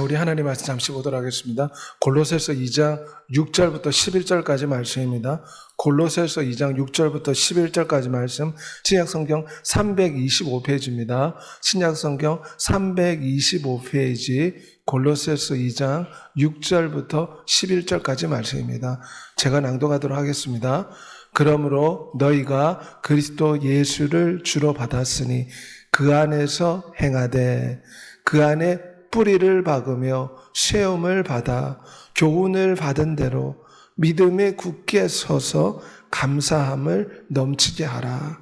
우리 하나님 말씀 잠시 보도록 하겠습니다. 골로새서 2장 6절부터 11절까지 말씀입니다. 골로새서 2장 6절부터 11절까지 말씀, 신약성경 325페이지입니다. 신약성경 325페이지 골로새서 2장 6절부터 11절까지 말씀입니다. 제가 낭독하도록 하겠습니다. 그러므로 너희가 그리스도 예수를 주로 받았으니 그 안에서 행하되 그 안에 뿌리를 박으며 세움을 받아 교훈을 받은 대로 믿음에 굳게 서서 감사함을 넘치게 하라.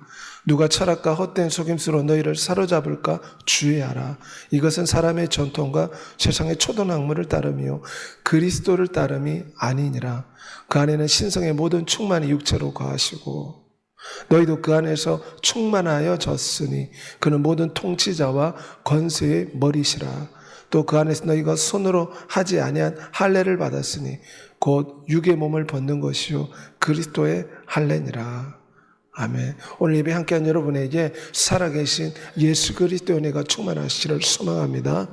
누가 철학과 헛된 속임수로 너희를 사로잡을까 주의하라. 이것은 사람의 전통과 세상의 초등학문을 따르며 그리스도를 따름이 아니니라. 그 안에는 신성의 모든 충만이 육체로 거하시고 너희도 그 안에서 충만하여 졌으니 그는 모든 통치자와 권세의 머리시라. 또 그 안에서 너희가 손으로 하지 아니한 할례를 받았으니 곧 육의 몸을 벗는 것이요 그리스도의 할례니라. 아멘. 오늘 예배 함께한 여러분에게 살아계신 예수 그리스도의 은혜가 충만하시기를 소망합니다.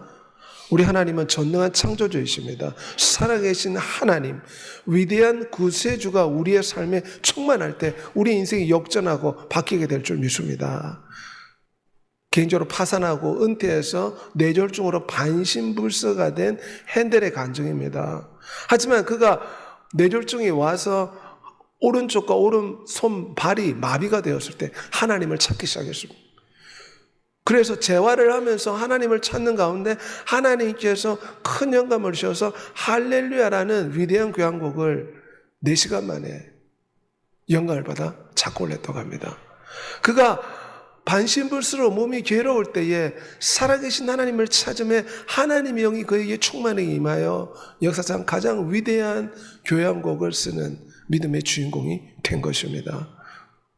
우리 하나님은 전능한 창조주이십니다. 살아계신 하나님, 위대한 구세주가 우리의 삶에 충만할 때 우리 인생이 역전하고 바뀌게 될 줄 믿습니다. 개인적으로 파산하고 은퇴해서 뇌졸중으로 반신불수가 된 핸델의 간증입니다. 하지만 그가 뇌졸중이 와서 오른쪽과 오른손, 발이 마비가 되었을 때 하나님을 찾기 시작했습니다. 그래서 재활을 하면서 하나님을 찾는 가운데 하나님께서 큰 영감을 주셔서 할렐루야라는 위대한 교향곡을 4시간 만에 영감을 받아 작곡을 했다고 합니다. 그가 반신불수로 몸이 괴로울 때에 살아계신 하나님을 찾음에 하나님의 영이 그에게 충만히 임하여 역사상 가장 위대한 교향곡을 쓰는 믿음의 주인공이 된 것입니다.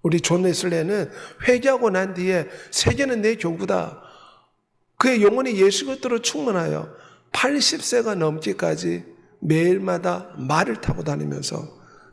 우리 존 웨슬리는 회개하고 난 뒤에 세계는 내 교구다. 그의 영혼이 예수 그리스도로 충만하여 80세가 넘기까지 매일마다 말을 타고 다니면서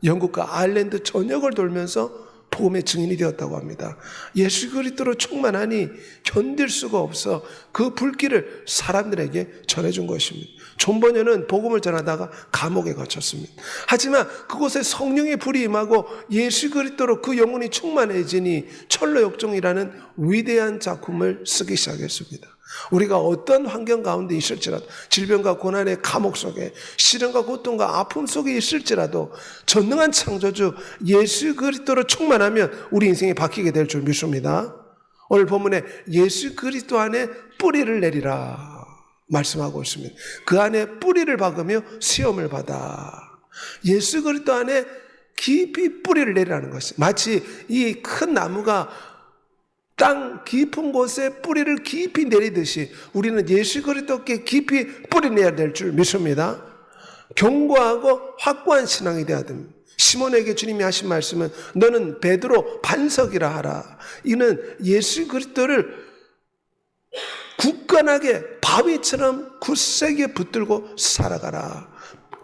영국과 아일랜드 전역을 돌면서 복음의 증인이 되었다고 합니다. 예수 그리스도로 충만하니 견딜 수가 없어 그 불길을 사람들에게 전해준 것입니다. 존 버녀는 복음을 전하다가 감옥에 갇혔습니다. 하지만 그곳에 성령의 불이 임하고 예수 그리스도로 그 영혼이 충만해지니 철로역종이라는 위대한 작품을 쓰기 시작했습니다. 우리가 어떤 환경 가운데 있을지라도, 질병과 고난의 감옥 속에, 시련과 고통과 아픔 속에 있을지라도 전능한 창조주 예수 그리스도로 충만하면 우리 인생이 바뀌게 될 줄 믿습니다. 오늘 본문에 예수 그리스도 안에 뿌리를 내리라 말씀하고 있습니다. 그 안에 뿌리를 박으며 시험을 받아. 예수 그리스도 안에 깊이 뿌리를 내리라는 것이, 마치 이 큰 나무가 땅 깊은 곳에 뿌리를 깊이 내리듯이 우리는 예수 그리스도께 깊이 뿌리 내야 될 줄 믿습니다. 견고하고 확고한 신앙이 되어야 됩니다. 시몬에게 주님이 하신 말씀은 너는 베드로 반석이라 하라. 이는 예수 그리스도를 굳건하게 바위처럼 굳세게 붙들고 살아가라.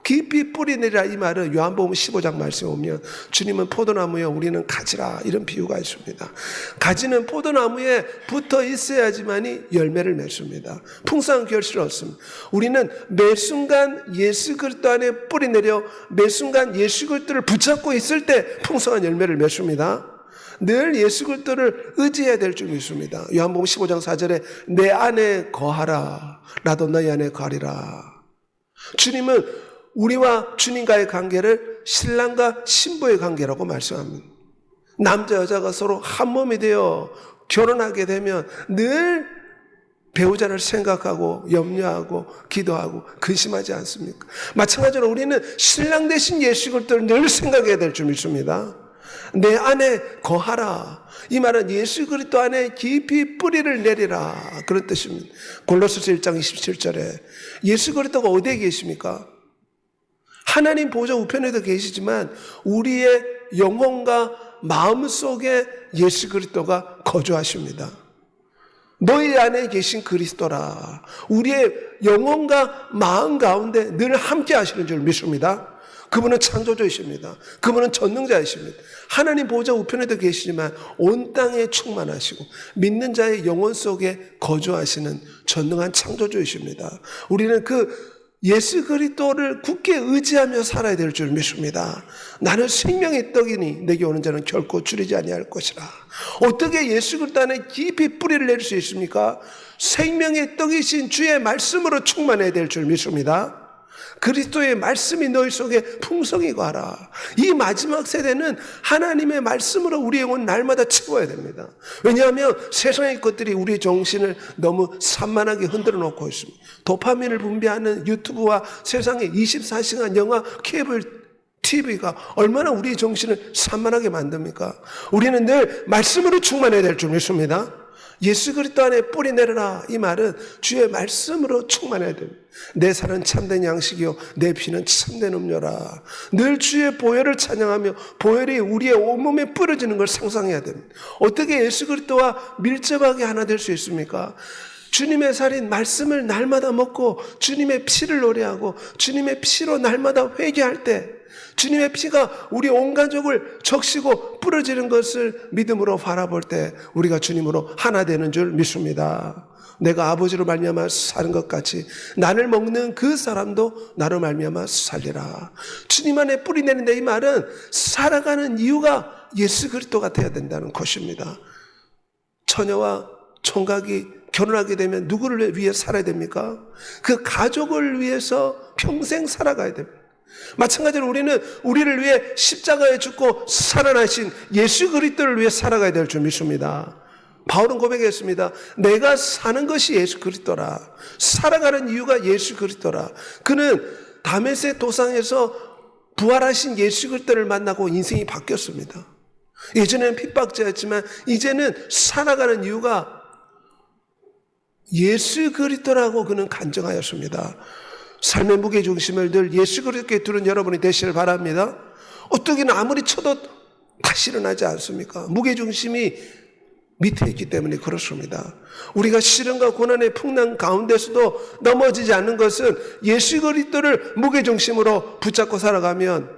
깊이 뿌리 내리라. 이 말은 요한복음 15장 말씀에 오면 주님은 포도나무여 우리는 가지라, 이런 비유가 있습니다. 가지는 포도나무에 붙어 있어야지만이 열매를 맺습니다. 풍성한 결실을 얻습니다. 우리는 매 순간 예수 그리스도 안에 뿌리 내려 매 순간 예수 그리스도를 붙잡고 있을 때 풍성한 열매를 맺습니다. 늘 예수 그리스도를 의지해야 될 줄 믿습니다. 요한복음 15장 4절에 내 안에 거하라, 나도 너희 안에 거하리라. 주님은 우리와 주님과의 관계를 신랑과 신부의 관계라고 말씀합니다. 남자 여자가 서로 한 몸이 되어 결혼하게 되면 늘 배우자를 생각하고 염려하고 기도하고 근심하지 않습니까? 마찬가지로 우리는 신랑 대신 예수 그리스도를 늘 생각해야 될 줄 믿습니다. 내 안에 거하라. 이 말은 예수 그리스도 안에 깊이 뿌리를 내리라, 그런 뜻입니다. 골로새서 1장 27절에 예수 그리스도가 어디에 계십니까? 하나님 보좌 우편에도 계시지만 우리의 영혼과 마음 속에 예수 그리스도가 거주하십니다. 너희 안에 계신 그리스도라. 우리의 영혼과 마음 가운데 늘 함께 하시는 줄 믿습니다. 그분은 창조주이십니다. 그분은 전능자이십니다. 하나님 보좌 우편에도 계시지만 온 땅에 충만하시고 믿는 자의 영혼 속에 거주하시는 전능한 창조주이십니다. 우리는 그 예수 그리스도를 굳게 의지하며 살아야 될 줄 믿습니다. 나는 생명의 떡이니 내게 오는 자는 결코 줄이지 아니할 것이라. 어떻게 예수 그리스도 안에 깊이 뿌리를 내릴 수 있습니까? 생명의 떡이신 주의 말씀으로 충만해야 될 줄 믿습니다. 그리스도의 말씀이 너희 속에 풍성히 가라. 이 마지막 세대는 하나님의 말씀으로 우리의 영혼 날마다 채워야 됩니다. 왜냐하면 세상의 것들이 우리의 정신을 너무 산만하게 흔들어 놓고 있습니다. 도파민을 분비하는 유튜브와 세상의 24시간 영화, 케이블 TV가 얼마나 우리의 정신을 산만하게 만듭니까? 우리는 늘 말씀으로 충만해야 될 줄 믿습니다. 예수 그리스도 안에 뿌리 내려라, 이 말은 주의 말씀으로 충만해야 됩니다. 내 살은 참된 양식이요 내 피는 참된 음료라. 늘 주의 보혈을 찬양하며 보혈이 우리의 온몸에 뿌려지는 걸 상상해야 됩니다. 어떻게 예수 그리스도와 밀접하게 하나 될 수 있습니까? 주님의 살인 말씀을 날마다 먹고 주님의 피를 노래하고 주님의 피로 날마다 회개할 때 주님의 피가 우리 온 가족을 적시고 뿌려지는 것을 믿음으로 바라볼 때 우리가 주님으로 하나 되는 줄 믿습니다. 내가 아버지로 말미암아 사는 것 같이 나를 먹는 그 사람도 나로 말미암아 살리라. 주님 안에 뿌리 내린다, 이 말은 살아가는 이유가 예수 그리스도가 되어야 된다는 것입니다. 처녀와 총각이 결혼하게 되면 누구를 위해 살아야 됩니까? 그 가족을 위해서 평생 살아가야 됩니다. 마찬가지로 우리는 우리를 위해 십자가에 죽고 살아나신 예수 그리스도를 위해 살아가야 될 줄 믿습니다. 바울은 고백했습니다. 내가 사는 것이 예수 그리스도라. 살아가는 이유가 예수 그리스도라. 그는 다메섹 도상에서 부활하신 예수 그리스도를 만나고 인생이 바뀌었습니다. 예전에는 핍박자였지만 이제는 살아가는 이유가 예수 그리스도라고 그는 간증하였습니다. 삶의 무게중심을 늘 예수 그리스도께 두는 여러분이 되시길 바랍니다. 어떻게는 아무리 쳐도 다시 일어나지 않습니까? 무게중심이 밑에 있기 때문에 그렇습니다. 우리가 시련과 고난의 풍랑 가운데서도 넘어지지 않는 것은 예수 그리스도를 무게중심으로 붙잡고 살아가면,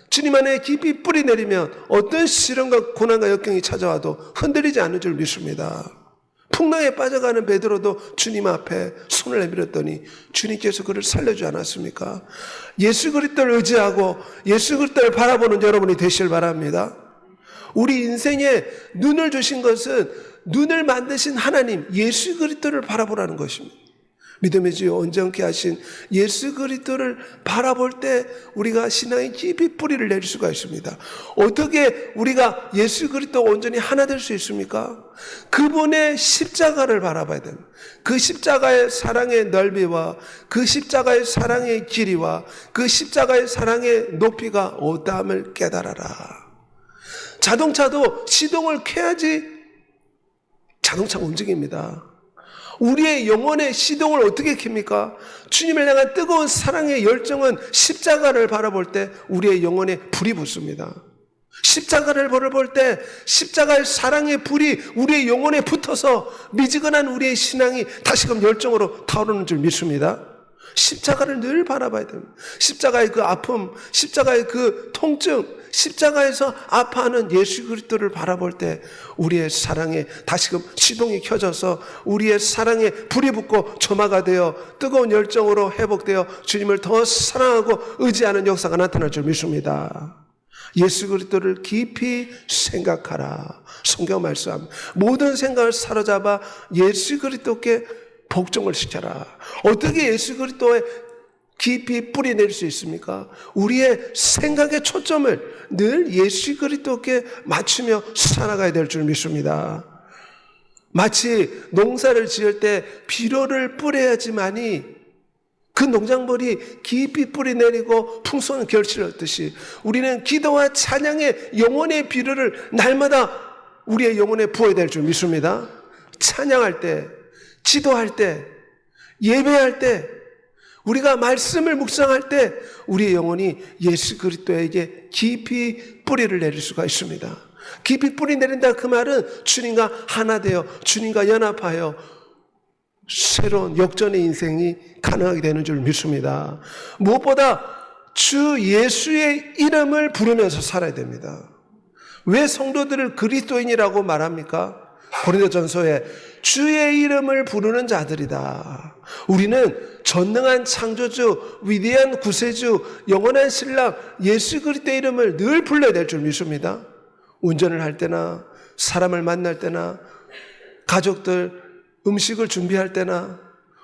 주님 안에 깊이 뿌리 내리면 어떤 시련과 고난과 역경이 찾아와도 흔들리지 않는 줄 믿습니다. 풍랑에 빠져가는 베드로도 주님 앞에 손을 내밀었더니 주님께서 그를 살려주지 않았습니까? 예수 그리스도를 의지하고 예수 그리스도를 바라보는 여러분이 되시길 바랍니다. 우리 인생에 눈을 주신 것은 눈을 만드신 하나님 예수 그리스도를 바라보라는 것입니다. 믿음의 주 온전케 하신 예수 그리스도를 바라볼 때 우리가 신앙의 깊이 뿌리를 내릴 수가 있습니다. 어떻게 우리가 예수 그리스도 온전히 하나 될 수 있습니까? 그분의 십자가를 바라봐야 됩니다. 그 십자가의 사랑의 넓이와 그 십자가의 사랑의 길이와 그 십자가의 사랑의 높이가 어떠함을 깨달아라. 자동차도 시동을 켜야지 자동차가 움직입니다. 우리의 영혼의 시동을 어떻게 켭니까? 주님을 향한 뜨거운 사랑의 열정은 십자가를 바라볼 때 우리의 영혼에 불이 붙습니다. 십자가를 바라볼 때 십자가의 사랑의 불이 우리의 영혼에 붙어서 미지근한 우리의 신앙이 다시금 열정으로 타오르는 줄 믿습니다. 십자가를 늘 바라봐야 됩니다. 십자가의 그 아픔, 십자가의 그 통증, 십자가에서 아파하는 예수 그리스도를 바라볼 때 우리의 사랑에 다시금 시동이 켜져서 우리의 사랑에 불이 붙고 점화가 되어 뜨거운 열정으로 회복되어 주님을 더 사랑하고 의지하는 역사가 나타날 줄 믿습니다. 예수 그리스도를 깊이 생각하라. 성경 말씀. 모든 생각을 사로잡아 예수 그리스도께 복종을 시켜라. 어떻게 예수 그리스도에 깊이 뿌리 내릴 수 있습니까? 우리의 생각의 초점을 늘 예수 그리스도께 맞추며 살아가야 될 줄 믿습니다. 마치 농사를 지을 때 비료를 뿌려야지만이 그 농작물이 깊이 뿌리 내리고 풍성한 결실을 얻듯이 우리는 기도와 찬양의 영혼의 비료를 날마다 우리의 영혼에 부어야 될 줄 믿습니다. 찬양할 때, 기도할 때, 예배할 때, 우리가 말씀을 묵상할 때 우리의 영혼이 예수 그리스도에게 깊이 뿌리를 내릴 수가 있습니다. 깊이 뿌리 내린다, 그 말은 주님과 하나 되어 주님과 연합하여 새로운 역전의 인생이 가능하게 되는 줄 믿습니다. 무엇보다 주 예수의 이름을 부르면서 살아야 됩니다. 왜 성도들을 그리스도인이라고 말합니까? 고린도전서에 주의 이름을 부르는 자들이다. 우리는 전능한 창조주, 위대한 구세주, 영원한 신랑 예수 그리스도의 이름을 늘 불러야 될 줄 믿습니다. 운전을 할 때나 사람을 만날 때나 가족들 음식을 준비할 때나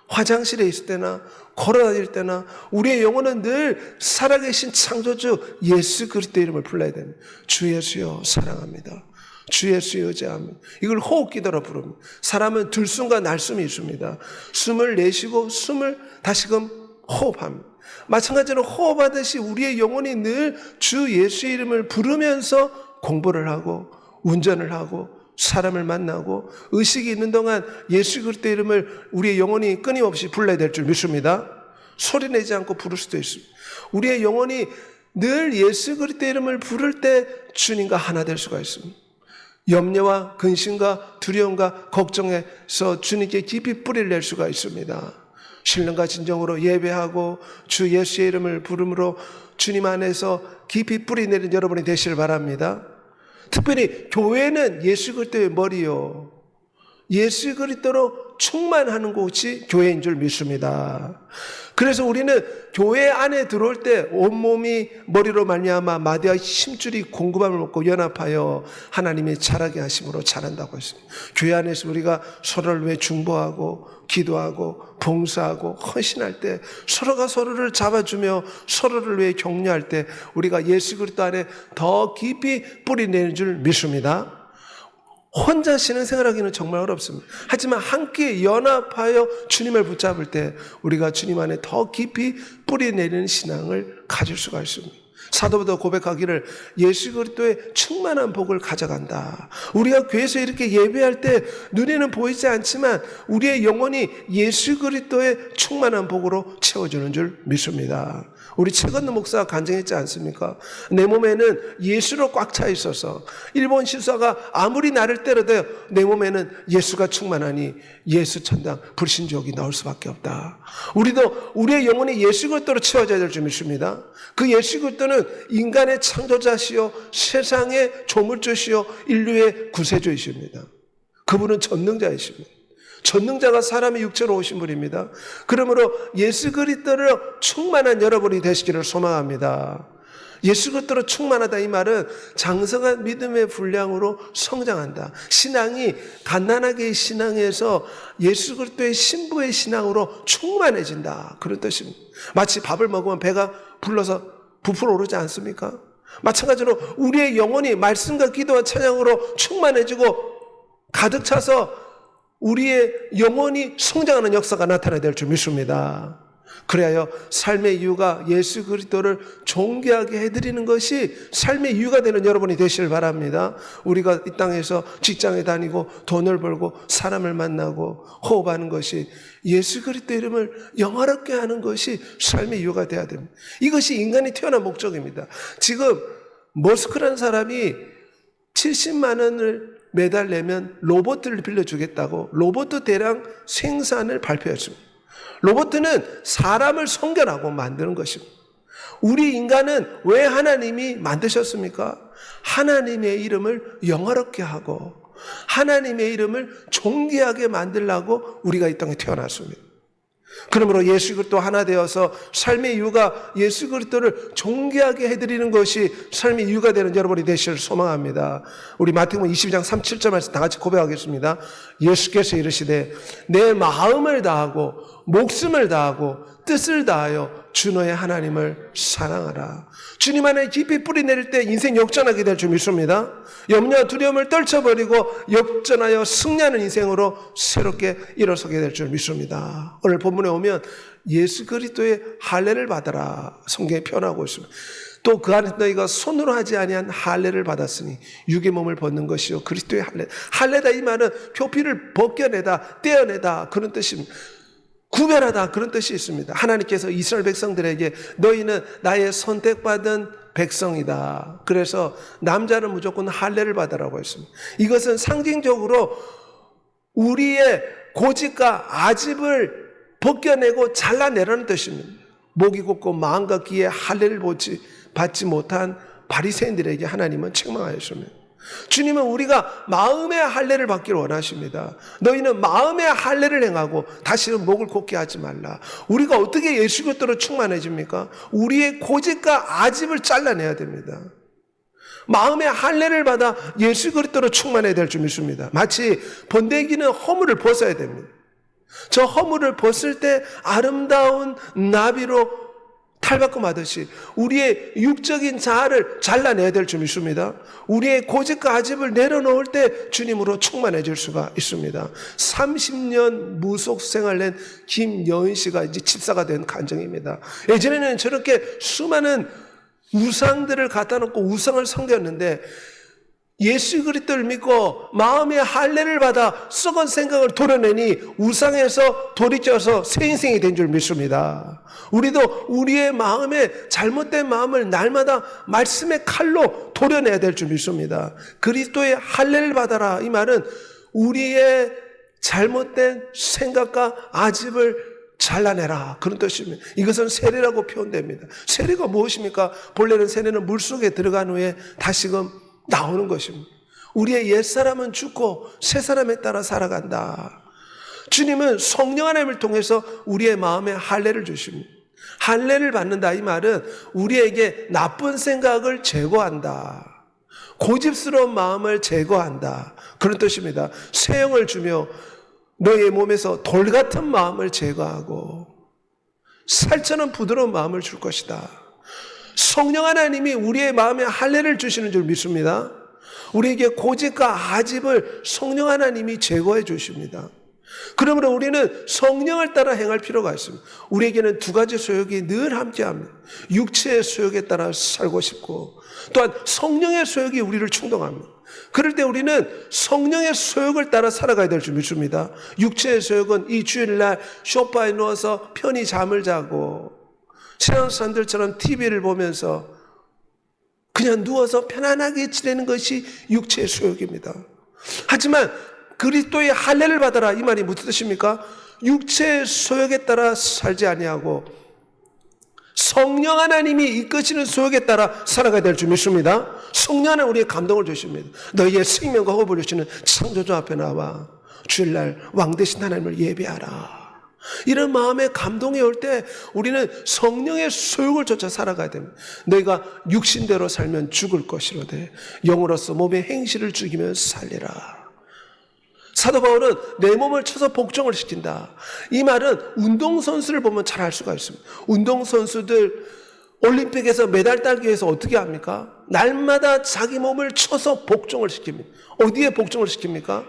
화장실에 있을 때나 걸어다닐 때나 우리의 영혼은 늘 살아계신 창조주 예수 그리스도의 이름을 불러야 됩니다. 주 예수여 사랑합니다. 주 예수에 의지합니다. 이걸 호흡기도로 부릅니다. 사람은 들숨과 날숨이 있습니다. 숨을 내쉬고 숨을 다시금 호흡합니다. 마찬가지로 호흡하듯이 우리의 영혼이 늘 주 예수의 이름을 부르면서 공부를 하고 운전을 하고 사람을 만나고 의식이 있는 동안 예수 그리스도의 이름을 우리의 영혼이 끊임없이 불러야 될 줄 믿습니다. 소리내지 않고 부를 수도 있습니다. 우리의 영혼이 늘 예수 그리스도의 이름을 부를 때 주님과 하나 될 수가 있습니다. 염려와 근심과 두려움과 걱정에서 주님께 깊이 뿌리를 낼 수가 있습니다. 신령과 진정으로 예배하고 주 예수의 이름을 부름으로 주님 안에서 깊이 뿌리 내린 여러분이 되시길 바랍니다. 특별히 교회는 예수 그리스도의 머리요, 예수 그리스도로 충만하는 곳이 교회인 줄 믿습니다. 그래서 우리는 교회 안에 들어올 때 온몸이 머리로 말미암아 마디와 힘줄이 공급함을 먹고 연합하여 하나님이 자라게 하심으로 자란다고 했습니다. 교회 안에서 우리가 서로를 위해 중보하고 기도하고 봉사하고 헌신할 때 서로가 서로를 잡아주며 서로를 위해 격려할 때 우리가 예수 그리스도 안에 더 깊이 뿌리내는 줄 믿습니다. 혼자 신앙생활하기는 정말 어렵습니다. 하지만 함께 연합하여 주님을 붙잡을 때 우리가 주님 안에 더 깊이 뿌리내리는 신앙을 가질 수가 있습니다. 사도부터 고백하기를 예수 그리스도의 충만한 복을 가져간다. 우리가 교회에서 이렇게 예배할 때 눈에는 보이지 않지만 우리의 영혼이 예수 그리스도의 충만한 복으로 채워주는 줄 믿습니다. 우리 최건도 목사가 간증했지 않습니까? 내 몸에는 예수로 꽉 차 있어서 일본 실사가 아무리 나를 때려도 내 몸에는 예수가 충만하니 예수 천당 불신족이 나올 수밖에 없다. 우리도 우리의 영혼이 예수 그리스도로 채워져야 될 줄 믿습니다. 그 예수 그리스도는 인간의 창조자시요 세상의 조물주시요 인류의 구세주이십니다. 그분은 전능자이십니다. 전능자가 사람의 육체로 오신 분입니다. 그러므로 예수 그리스도로 충만한 여러분이 되시기를 소망합니다. 예수 그리스도로 충만하다 이 말은 장성한 믿음의 분량으로 성장한다. 신앙이 갓난아기의 신앙에서 예수 그리스도의 신부의 신앙으로 충만해진다. 그런 뜻입니다. 마치 밥을 먹으면 배가 불러서 부풀어 오르지 않습니까? 마찬가지로 우리의 영혼이 말씀과 기도와 찬양으로 충만해지고 가득 차서 우리의 영혼이 성장하는 역사가 나타나야 될 줄 믿습니다. 그래야 삶의 이유가 예수 그리스도를 존귀하게 해드리는 것이 삶의 이유가 되는 여러분이 되시길 바랍니다. 우리가 이 땅에서 직장에 다니고 돈을 벌고 사람을 만나고 호흡하는 것이 예수 그리스도 이름을 영화롭게 하는 것이 삶의 이유가 되어야 됩니다. 이것이 인간이 태어난 목적입니다. 지금 머스크라는 사람이 70만 원을 매달 내면 로봇을 빌려주겠다고 로봇 대량 생산을 발표했습니다. 로봇은 사람을 성결하고 만드는 것입니다. 우리 인간은 왜 하나님이 만드셨습니까? 하나님의 이름을 영화롭게 하고 하나님의 이름을 존귀하게 만들려고 우리가 이 땅에 태어났습니다. 그러므로 예수 그리스도 하나 되어서 삶의 이유가 예수 그리스도를 존귀하게 해드리는 것이 삶의 이유가 되는 여러분이 되시길 소망합니다. 우리 마태복음 22장 37절 말씀 다 같이 고백하겠습니다. 예수께서 이르시되 내 마음을 다하고 목숨을 다하고 뜻을 다하여 주 너의 하나님을 사랑하라. 주님 안에 깊이 뿌리 내릴 때 인생 역전하게 될 줄 믿습니다. 염려와 두려움을 떨쳐버리고 역전하여 승리하는 인생으로 새롭게 일어서게 될 줄 믿습니다. 오늘 본문에 오면 예수 그리스도의 할례를 받아라 성경에 표현하고 있습니다. 또 그 안에서 너희가 손으로 하지 아니한 할례를 받았으니 육의 몸을 벗는 것이요 그리스도의 할례. 할례다 이 말은 표피를 벗겨내다 떼어내다 그런 뜻입니다. 구별하다 그런 뜻이 있습니다. 하나님께서 이스라엘 백성들에게 너희는 나의 선택받은 백성이다. 그래서 남자는 무조건 할례를 받으라고 했습니다. 이것은 상징적으로 우리의 고집과 아집을 벗겨내고 잘라내라는 뜻입니다. 목이 곧고 마음과 귀에 할례를 받지 못한 바리새인들에게 하나님은 책망하였습니다. 주님은 우리가 마음의 할례를 받기를 원하십니다. 너희는 마음의 할례를 행하고 다시는 목을 곧게 하지 말라. 우리가 어떻게 예수 그리스도로 충만해집니까? 우리의 고집과 아집을 잘라내야 됩니다. 마음의 할례를 받아 예수 그리스도로 충만해야 될 줄 믿습니다. 마치 번데기는 허물을 벗어야 됩니다. 저 허물을 벗을 때 아름다운 나비로 탈바꿈하듯이 우리의 육적인 자아를 잘라내야 될 줄 믿습니다. 우리의 고집과 아집을 내려놓을 때 주님으로 충만해질 수가 있습니다. 30년 무속 생활낸 김여은 씨가 이제 집사가 된 간증입니다. 예전에는 저렇게 수많은 우상들을 갖다 놓고 우상을 섬겼는데 예수 그리스도를 믿고 마음의 할례를 받아 썩은 생각을 도려내니 우상에서 돌이켜서 새 인생이 된 줄 믿습니다. 우리도 우리의 마음에 잘못된 마음을 날마다 말씀의 칼로 도려내야 될 줄 믿습니다. 그리스도의 할례를 받아라, 이 말은 우리의 잘못된 생각과 아집을 잘라내라, 그런 뜻입니다. 이것은 세례라고 표현됩니다. 세례가 무엇입니까? 본래는 세례는 물속에 들어간 후에 다시금 나오는 것입니다. 우리의 옛사람은 죽고 새사람에 따라 살아간다. 주님은 성령 하나님을 통해서 우리의 마음에 할례를 주십니다. 할례를 받는다, 이 말은 우리에게 나쁜 생각을 제거한다, 고집스러운 마음을 제거한다, 그런 뜻입니다. 새 영을 주며 너의 몸에서 돌 같은 마음을 제거하고 살처럼 부드러운 마음을 줄 것이다. 성령 하나님이 우리의 마음에 할례를 주시는 줄 믿습니다. 우리에게 고집과 아집을 성령 하나님이 제거해 주십니다. 그러므로 우리는 성령을 따라 행할 필요가 있습니다. 우리에게는 두 가지 소욕이 늘 함께합니다. 육체의 소욕에 따라 살고 싶고 또한 성령의 소욕이 우리를 충동합니다. 그럴 때 우리는 성령의 소욕을 따라 살아가야 될 줄 믿습니다. 육체의 소욕은 이 주일날 소파에 누워서 편히 잠을 자고 신앙 사람들처럼 TV를 보면서 그냥 누워서 편안하게 지내는 것이 육체의 소욕입니다. 하지만 그리스도의 할례를 받아라, 이 말이 무슨 뜻입니까? 육체의 소욕에 따라 살지 아니하고 성령 하나님이 이끄시는 소욕에 따라 살아가야 될 줄 믿습니다. 성령 하나님 우리의 감동을 주십니다. 너희의 생명과 호흡을 주시는 창조주 앞에 나와 주일날 왕 되신 하나님을 예배하라. 이런 마음의 감동이 올 때 우리는 성령의 소욕을 쫓아 살아가야 됩니다. 너희가 육신대로 살면 죽을 것이로되 영으로서 몸의 행실을 죽이면 살리라. 사도 바울은 내 몸을 쳐서 복종을 시킨다, 이 말은 운동선수를 보면 잘 알 수가 있습니다. 운동선수들 올림픽에서 메달 따기 위해서 어떻게 합니까? 날마다 자기 몸을 쳐서 복종을 시킵니다. 어디에 복종을 시킵니까?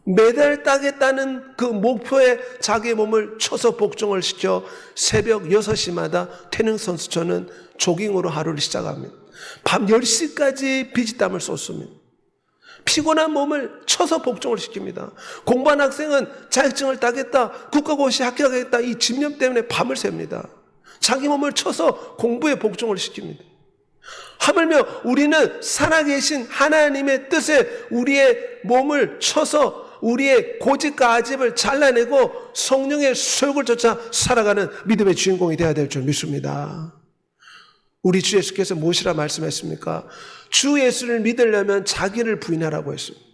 메달 따겠다는 그 목표에 자기 몸을 쳐서 복종을 시켜 새벽 6시마다 태능 선수촌은 조깅으로 하루를 시작합니다. 밤 10시까지 비지땀을 쏟습니다. 피곤한 몸을 쳐서 복종을 시킵니다. 공부한 학생은 자격증을 따겠다, 국가고시 합격하겠다, 이 집념 때문에 밤을 샙니다. 자기 몸을 쳐서 공부에 복종을 시킵니다. 하물며 우리는 살아계신 하나님의 뜻에 우리의 몸을 쳐서 우리의 고집과 아집을 잘라내고 성령의 소욕을 쫓아 살아가는 믿음의 주인공이 되어야 될 줄 믿습니다. 우리 주 예수께서 무엇이라 말씀했습니까? 주 예수를 믿으려면 자기를 부인하라고 했습니다.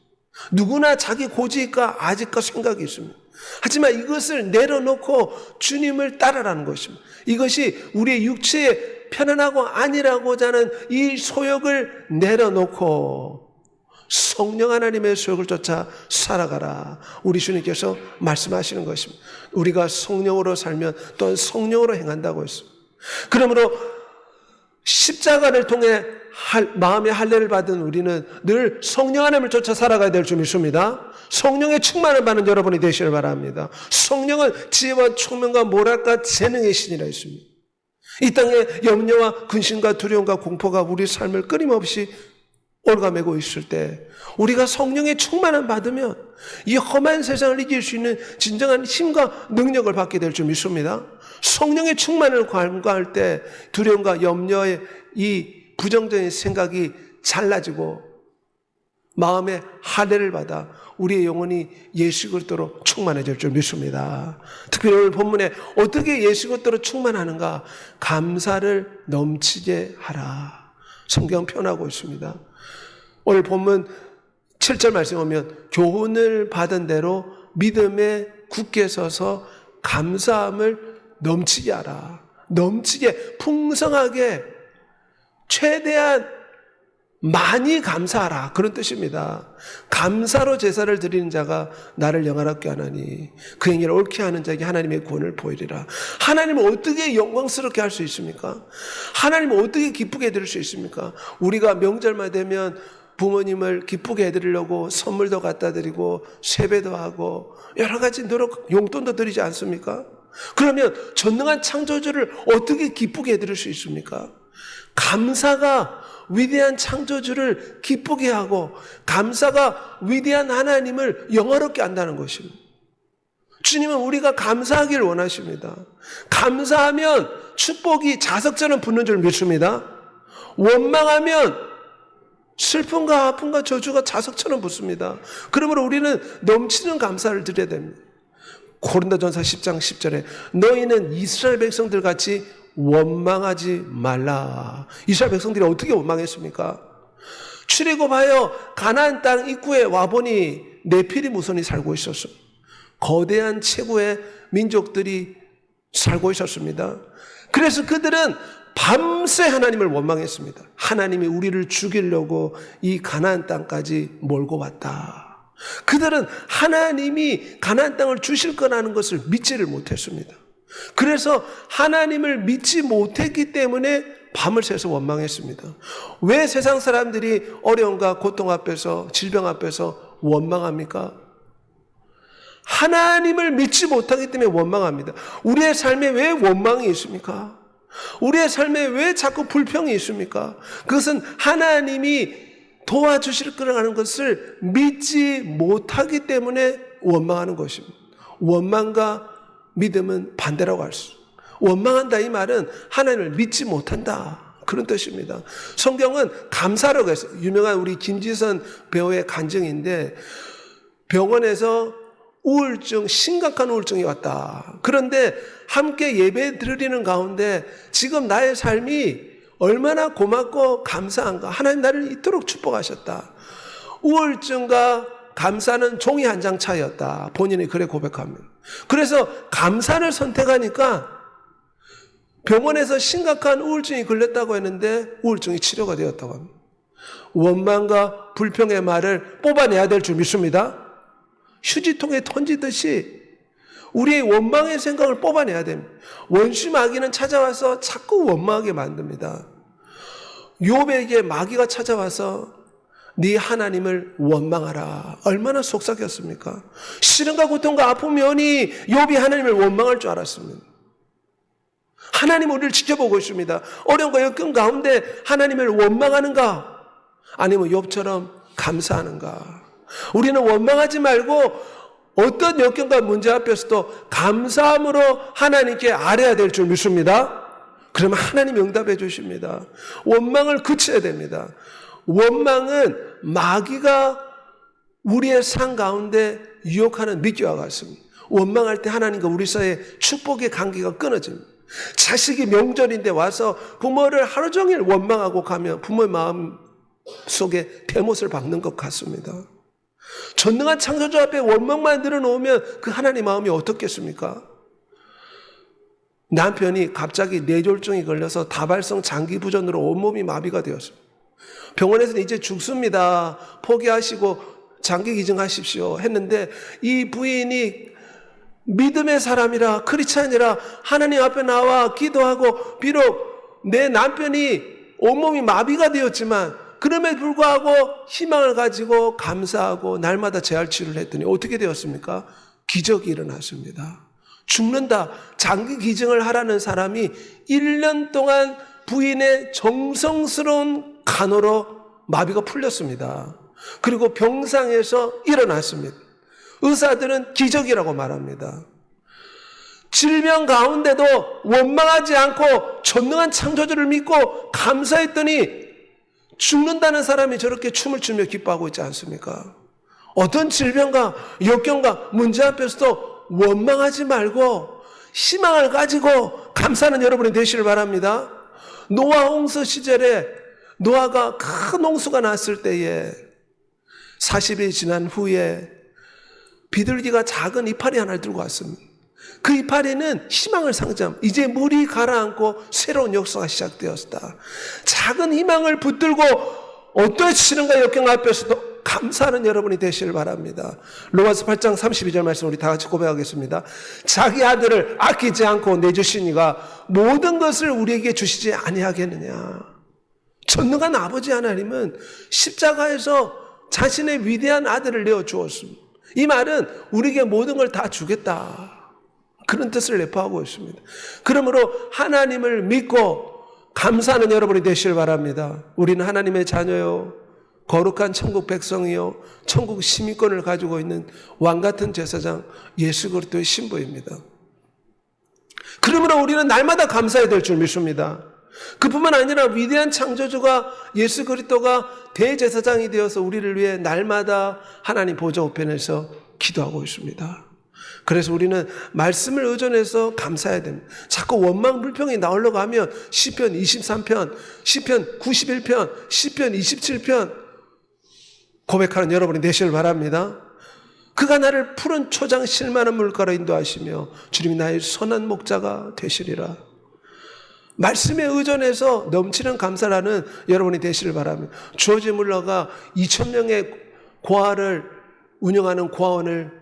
누구나 자기 고집과 아집과 생각이 있습니다. 하지만 이것을 내려놓고 주님을 따라라는 것입니다. 이것이 우리의 육체에 편안하고 아니라고자 하는 이 소욕을 내려놓고 성령 하나님의 소욕을 쫓아 살아가라, 우리 주님께서 말씀하시는 것입니다. 우리가 성령으로 살면 또한 성령으로 행한다고 했습니다. 그러므로 십자가를 통해 마음의 할례를 받은 우리는 늘 성령 하나님을 쫓아 살아가야 될 줄 믿습니다. 성령의 충만을 받는 여러분이 되시길 바랍니다. 성령은 지혜와 총명과 모략과 재능의 신이라 했습니다. 이 땅에 염려와 근심과 두려움과 공포가 우리 삶을 끊임없이 올가매고 있을 때 우리가 성령의 충만을 받으면 이 험한 세상을 이길 수 있는 진정한 힘과 능력을 받게 될 줄 믿습니다. 성령의 충만을 간구할 때 두려움과 염려의 이 부정적인 생각이 잘라지고 마음의 할례를 받아 우리의 영혼이 예수 그리스도로 충만해질 줄 믿습니다. 특별히 오늘 본문에 어떻게 예수 그리스도로 충만하는가? 감사를 넘치게 하라. 성경 표현하고 있습니다. 오늘 본문 7절 말씀 보면 교훈을 받은 대로 믿음에 굳게 서서 감사함을 넘치게 하라. 넘치게 풍성하게 최대한 많이 감사하라. 그런 뜻입니다. 감사로 제사를 드리는 자가 나를 영화롭게 하나니 그 행위를 옳게 하는 자에게 하나님의 구원을 보이리라. 하나님을 어떻게 영광스럽게 할 수 있습니까? 하나님을 어떻게 기쁘게 해드릴 수 있습니까? 우리가 명절만 되면 부모님을 기쁘게 해드리려고 선물도 갖다 드리고 세배도 하고 여러 가지 노력, 용돈도 드리지 않습니까? 그러면 전능한 창조주를 어떻게 기쁘게 해드릴 수 있습니까? 감사가 위대한 창조주를 기쁘게 하고 감사가 위대한 하나님을 영화롭게 한다는 것입니다. 주님은 우리가 감사하기를 원하십니다. 감사하면 축복이 자석처럼 붙는 줄 믿습니다. 원망하면 슬픔과 아픔과 저주가 자석처럼 붙습니다. 그러므로 우리는 넘치는 감사를 드려야 됩니다. 고린도전서 10장 10절에 너희는 이스라엘 백성들 같이 원망하지 말라. 이스라엘 백성들이 어떻게 원망했습니까? 출애굽하여 가나안 땅 입구에 와보니 네피림 후손이 살고 있었어. 거대한 최고의 민족들이 살고 있었습니다. 그래서 그들은 밤새 하나님을 원망했습니다. 하나님이 우리를 죽이려고 이 가나안 땅까지 몰고 왔다. 그들은 하나님이 가나안 땅을 주실 거라는 것을 믿지를 못했습니다. 그래서 하나님을 믿지 못했기 때문에 밤을 새서 원망했습니다. 왜 세상 사람들이 어려움과 고통 앞에서 질병 앞에서 원망합니까? 하나님을 믿지 못하기 때문에 원망합니다. 우리의 삶에 왜 원망이 있습니까? 우리의 삶에 왜 자꾸 불평이 있습니까? 그것은 하나님이 도와주실 거라는 것을 믿지 못하기 때문에 원망하는 것입니다. 원망과 믿음은 반대라고 할 수. 원망한다 이 말은 하나님을 믿지 못한다. 그런 뜻입니다. 성경은 감사라고 했어요. 유명한 우리 김지선 배우의 간증인데 병원에서 우울증, 심각한 우울증이 왔다. 그런데 함께 예배 드리는 가운데 지금 나의 삶이 얼마나 고맙고 감사한가. 하나님 나를 이토록 축복하셨다. 우울증과 감사는 종이 한 장 차이였다. 본인이 그래 고백하면. 그래서 감사를 선택하니까 병원에서 심각한 우울증이 걸렸다고 했는데 우울증이 치료가 되었다고 합니다. 원망과 불평의 말을 뽑아내야 될 줄 믿습니다. 휴지통에 던지듯이 우리의 원망의 생각을 뽑아내야 됩니다. 원수 마귀는 찾아와서 자꾸 원망하게 만듭니다. 욥에게 마귀가 찾아와서 네 하나님을 원망하라. 얼마나 속삭였습니까? 시련과 고통과 아픔이 오니 욥이 하나님을 원망할 줄 알았습니다. 하나님 우리를 지켜보고 있습니다. 어려움과 역경 가운데 하나님을 원망하는가? 아니면 욥처럼 감사하는가? 우리는 원망하지 말고 어떤 역경과 문제 앞에서도 감사함으로 하나님께 아뢰야 될 줄 믿습니다. 그러면 하나님이 응답해 주십니다. 원망을 그쳐야 됩니다. 원망은 마귀가 우리의 삶 가운데 유혹하는 미끼와 같습니다. 원망할 때 하나님과 우리 사이에 축복의 관계가 끊어집니다. 자식이 명절인데 와서 부모를 하루 종일 원망하고 가면 부모의 마음 속에 대못을 박는 것 같습니다. 전능한 창조주 앞에 원망만 늘어놓으면 그 하나님 마음이 어떻겠습니까? 남편이 갑자기 뇌졸중이 걸려서 다발성 장기부전으로 온몸이 마비가 되었습니다. 병원에서는 이제 죽습니다. 포기하시고 장기 기증하십시오 했는데 이 부인이 믿음의 사람이라 크리스찬이라 하나님 앞에 나와 기도하고 비록 내 남편이 온몸이 마비가 되었지만 그럼에도 불구하고 희망을 가지고 감사하고 날마다 재활치료를 했더니 어떻게 되었습니까? 기적이 일어났습니다. 죽는다. 장기 기증을 하라는 사람이 1년 동안 부인의 정성스러운 간호로 마비가 풀렸습니다. 그리고 병상에서 일어났습니다. 의사들은 기적이라고 말합니다. 질병 가운데도 원망하지 않고 전능한 창조주를 믿고 감사했더니 죽는다는 사람이 저렇게 춤을 추며 기뻐하고 있지 않습니까? 어떤 질병과 역경과 문제 앞에서도 원망하지 말고 희망을 가지고 감사하는 여러분이 되시길 바랍니다. 노아 홍수 시절에 노아가 큰 홍수가 났을 때에 40일 지난 후에 비둘기가 작은 이파리 하나를 들고 왔습니다. 그 이파리는 희망을 상징합니다. 이제 물이 가라앉고 새로운 역사가 시작되었다. 작은 희망을 붙들고 어떠한 시련과 역경 앞에서도 감사하는 여러분이 되시길 바랍니다. 로마서 8장 32절 말씀 우리 다 같이 고백하겠습니다. 자기 아들을 아끼지 않고 내주시니가 모든 것을 우리에게 주시지 아니하겠느냐. 전능한 아버지 하나님은 십자가에서 자신의 위대한 아들을 내어주었습니다. 이 말은 우리에게 모든 걸 다 주겠다, 그런 뜻을 내포하고 있습니다. 그러므로 하나님을 믿고 감사하는 여러분이 되시길 바랍니다. 우리는 하나님의 자녀요, 거룩한 천국 백성이요, 천국 시민권을 가지고 있는 왕같은 제사장 예수 그리스도의 신부입니다. 그러므로 우리는 날마다 감사해야 될 줄 믿습니다. 그뿐만 아니라 위대한 창조주가 예수 그리스도가 대제사장이 되어서 우리를 위해 날마다 하나님 보좌 우편에서 기도하고 있습니다. 그래서 우리는 말씀을 의존해서 감사해야 됩니다. 자꾸 원망 불평이 나오려고 하면 시편 23편, 시편 91편, 시편 27편 고백하는 여러분이 되시길 바랍니다. 그가 나를 푸른 초장 실만한 물가로 인도하시며 주님이 나의 선한 목자가 되시리라. 말씀에 의존해서 넘치는 감사라는 여러분이 되시길 바랍니다. 조지 물러가 2,000명의 고아를 운영하는 고아원을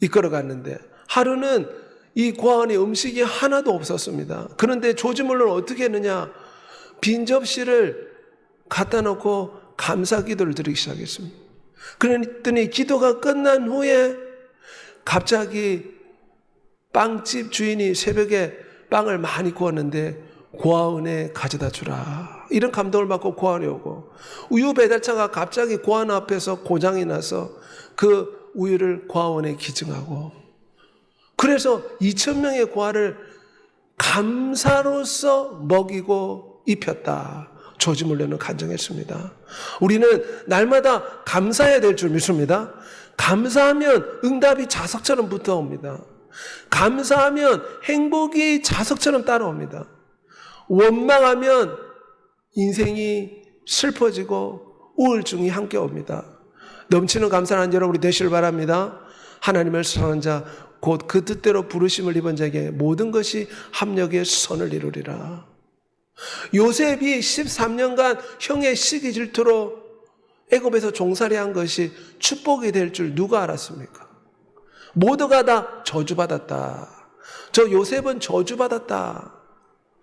이끌어갔는데 하루는 이 고아원에 음식이 하나도 없었습니다. 그런데 조지 물러는 어떻게 했느냐, 빈 접시를 갖다 놓고 감사 기도를 드리기 시작했습니다. 그랬더니 기도가 끝난 후에 갑자기 빵집 주인이 새벽에 빵을 많이 구웠는데 고아원에 가져다 주라, 이런 감동을 받고 고아원에 오고, 우유 배달차가 갑자기 고아원 앞에서 고장이 나서 그 우유를 고아원에 기증하고, 그래서 2,000명의 고아를 감사로서 먹이고 입혔다. 조지 물러는 간증했습니다. 우리는 날마다 감사해야 될 줄 믿습니다. 감사하면 응답이 자석처럼 붙어옵니다. 감사하면 행복이 자석처럼 따라옵니다. 원망하면 인생이 슬퍼지고 우울증이 함께 옵니다. 넘치는 감사하는 여러분이 되시길 바랍니다. 하나님을 사랑하는 자, 곧 그 뜻대로 부르심을 입은 자에게 모든 것이 합력의 선을 이루리라. 요셉이 13년간 형의 시기 질투로 애굽에서 종살이한 것이 축복이 될 줄 누가 알았습니까? 모두가 다 저주받았다. 저 요셉은 저주받았다.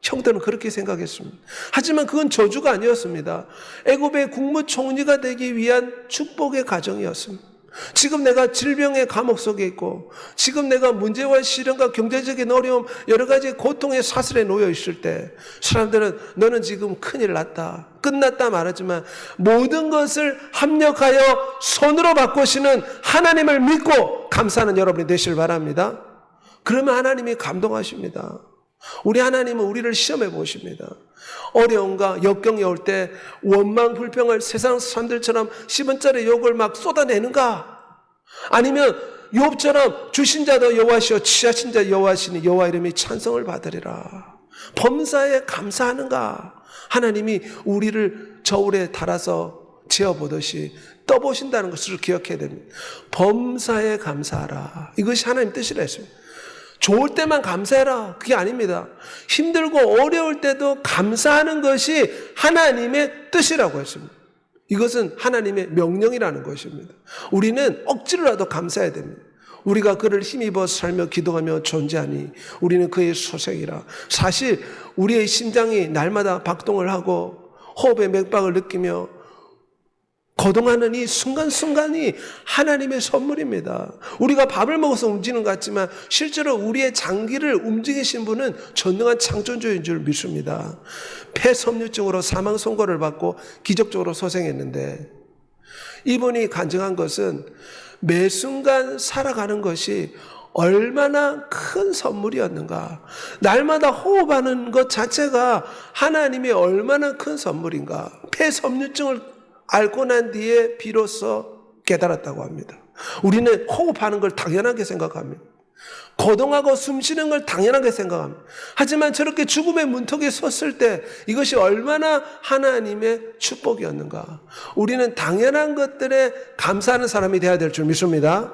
형들은 그렇게 생각했습니다. 하지만 그건 저주가 아니었습니다. 애굽의 국무총리가 되기 위한 축복의 과정이었습니다. 지금 내가 질병의 감옥 속에 있고, 지금 내가 문제와 시련과 경제적인 어려움, 여러 가지 고통의 사슬에 놓여 있을 때 사람들은 너는 지금 큰일 났다, 끝났다 말하지만 모든 것을 합력하여 손으로 바꾸시는 하나님을 믿고 감사하는 여러분이 되시길 바랍니다. 그러면 하나님이 감동하십니다. 우리 하나님은 우리를 시험해 보십니다. 어려움과 역경이 올 때 원망 불평을 세상 사람들처럼 10원짜리 욕을 막 쏟아내는가? 아니면 욥처럼 주신 자도 여호와시오 취하신 자 여호와시니 여호와 이름이 찬송을 받으리라. 범사에 감사하는가? 하나님이 우리를 저울에 달아서 재어보듯이 떠보신다는 것을 기억해야 됩니다. 범사에 감사하라. 이것이 하나님 뜻이라 했습니다. 좋을 때만 감사해라, 그게 아닙니다. 힘들고 어려울 때도 감사하는 것이 하나님의 뜻이라고 했습니다. 이것은 하나님의 명령이라는 것입니다. 우리는 억지로라도 감사해야 됩니다. 우리가 그를 힘입어 살며 기도하며 존재하니 우리는 그의 소생이라. 사실 우리의 심장이 날마다 박동을 하고 호흡의 맥박을 느끼며 거동하는 이 순간순간이 하나님의 선물입니다. 우리가 밥을 먹어서 움직이는 것 같지만 실제로 우리의 장기를 움직이신 분은 전능한 창조주인 줄 믿습니다. 폐섬유증으로 사망 선고를 받고 기적적으로 소생했는데 이분이 간증한 것은 매 순간 살아가는 것이 얼마나 큰 선물이었는가. 날마다 호흡하는 것 자체가 하나님의 얼마나 큰 선물인가. 폐섬유증을 앓고 난 뒤에 비로소 깨달았다고 합니다. 우리는 호흡하는 걸 당연하게 생각합니다. 거동하고 숨쉬는 걸 당연하게 생각합니다. 하지만 저렇게 죽음의 문턱에 섰을 때 이것이 얼마나 하나님의 축복이었는가. 우리는 당연한 것들에 감사하는 사람이 되어야 될 줄 믿습니다.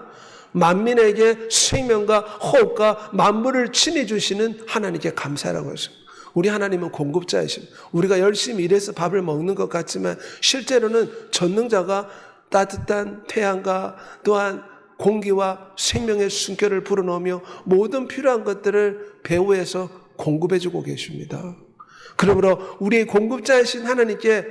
만민에게 생명과 호흡과 만물을 친히 주시는 하나님께 감사라고 했습니다. 우리 하나님은 공급자이십니다. 우리가 열심히 일해서 밥을 먹는 것 같지만 실제로는 전능자가 따뜻한 태양과 또한 공기와 생명의 숨결을 불어넣으며 모든 필요한 것들을 배후에서 공급해주고 계십니다. 그러므로 우리의 공급자이신 하나님께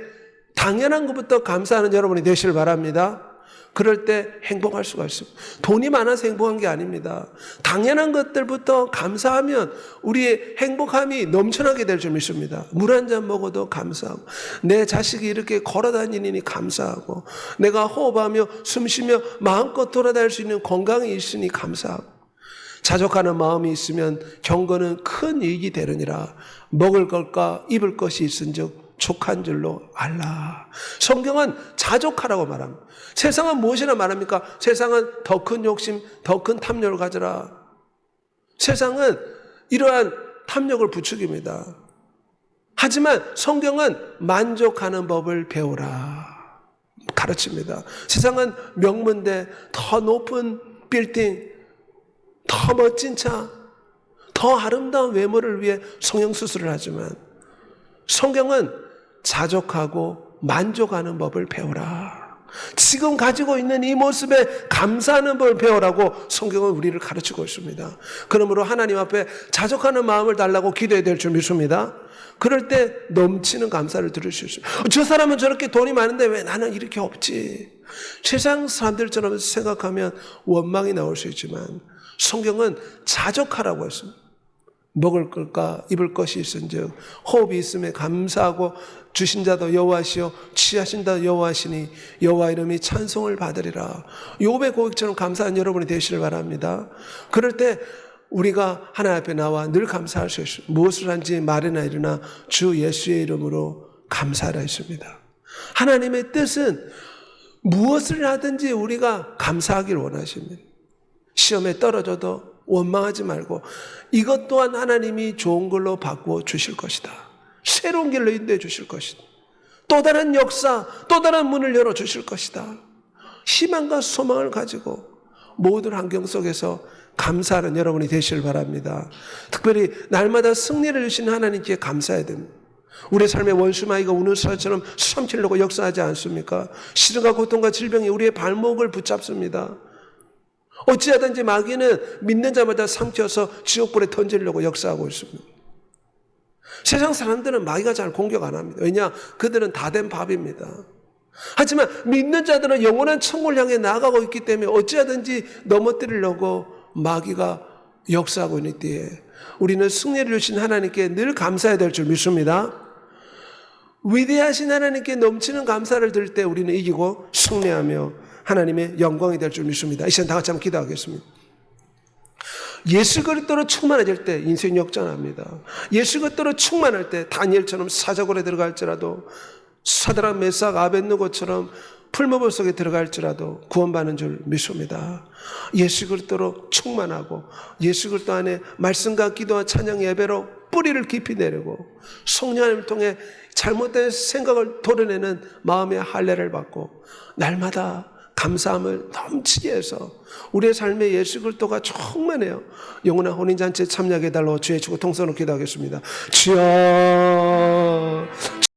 당연한 것부터 감사하는 여러분이 되시길 바랍니다. 그럴 때 행복할 수가 있습니다. 돈이 많아서 행복한 게 아닙니다. 당연한 것들부터 감사하면 우리의 행복함이 넘쳐나게 될 줄 믿습니다. 물 한 잔 먹어도 감사하고, 내 자식이 이렇게 걸어다니니 감사하고, 내가 호흡하며 숨쉬며 마음껏 돌아다닐 수 있는 건강이 있으니 감사하고, 자족하는 마음이 있으면 경건은 큰 이익이 되느니라. 먹을 것과 입을 것이 있은즉 족한 줄로 알라. 성경은 자족하라고 말합니다. 세상은 무엇이나 말합니까? 세상은 더 큰 욕심, 더 큰 탐욕을 가져라. 세상은 이러한 탐욕을 부추깁니다. 하지만 성경은 만족하는 법을 배우라 가르칩니다. 세상은 명문대, 더 높은 빌딩, 더 멋진 차, 더 아름다운 외모를 위해 성형수술을 하지만 성경은 자족하고 만족하는 법을 배우라. 지금 가지고 있는 이 모습에 감사하는 법을 배우라고 성경은 우리를 가르치고 있습니다. 그러므로 하나님 앞에 자족하는 마음을 달라고 기도해야 될 줄 믿습니다. 그럴 때 넘치는 감사를 들을 수 있어요. 저 사람은 저렇게 돈이 많은데 왜 나는 이렇게 없지? 세상 사람들처럼 생각하면 원망이 나올 수 있지만 성경은 자족하라고 했습니다. 먹을 것과 입을 것이 있은즉 호흡이 있음에 감사하고 주신 자도 여호와시요 취하신 자도 여호와시니 여호와 이름이 찬송을 받으리라. 욥의 고백처럼 감사한 여러분이 되시길 바랍니다. 그럴 때 우리가 하나님 앞에 나와 늘 감사할 수 있습니다. 무엇을 한지 말이나 이르나 주 예수의 이름으로 감사하라 했습니다. 하나님의 뜻은 무엇을 하든지 우리가 감사하기를 원하십니다. 시험에 떨어져도 원망하지 말고 이것 또한 하나님이 좋은 걸로 바꾸어 주실 것이다. 새로운 길로 인도해 주실 것이다. 또 다른 역사, 또 다른 문을 열어 주실 것이다. 희망과 소망을 가지고 모든 환경 속에서 감사하는 여러분이 되시길 바랍니다. 특별히 날마다 승리를 주신 하나님께 감사해야 됩니다. 우리의 삶의 원수마귀가 우는 사처럼 삼키려고 역사하지 않습니까? 시련과 고통과 질병이 우리의 발목을 붙잡습니다. 어찌하든지 마귀는 믿는 자마다 삼켜서 지옥불에 던지려고 역사하고 있습니다. 세상 사람들은 마귀가 잘 공격 안 합니다. 왜냐? 그들은 다 된 밥입니다. 하지만 믿는 자들은 영원한 천국을 향해 나아가고 있기 때문에 어찌하든지 넘어뜨리려고 마귀가 역사하고 있는 때에 우리는 승리를 주신 하나님께 늘 감사해야 될 줄 믿습니다. 위대하신 하나님께 넘치는 감사를 들 때 우리는 이기고 승리하며 하나님의 영광이 될 줄 믿습니다. 이 시간 다 같이 한번 기도하겠습니다. 예수 그리스도로 충만해질 때 인생 역전합니다. 예수 그리스도로 충만할 때 다니엘처럼 사자굴에 들어갈지라도 사드락 메삭 아벳느고처럼 풀무불 속에 들어갈지라도 구원받는 줄 믿습니다. 예수 그리스도로 충만하고 예수 그리스도 안에 말씀과 기도와 찬양 예배로 뿌리를 깊이 내리고 성령 하나님을 통해 잘못된 생각을 도려내는 마음의 할례를 받고 날마다 감사함을 넘치게 해서 우리의 삶에 예수 그리스도가 충만해요. 영원한 혼인잔치에 참여하게 해달라고 주의 주고 통성으로 기도하겠습니다. 주여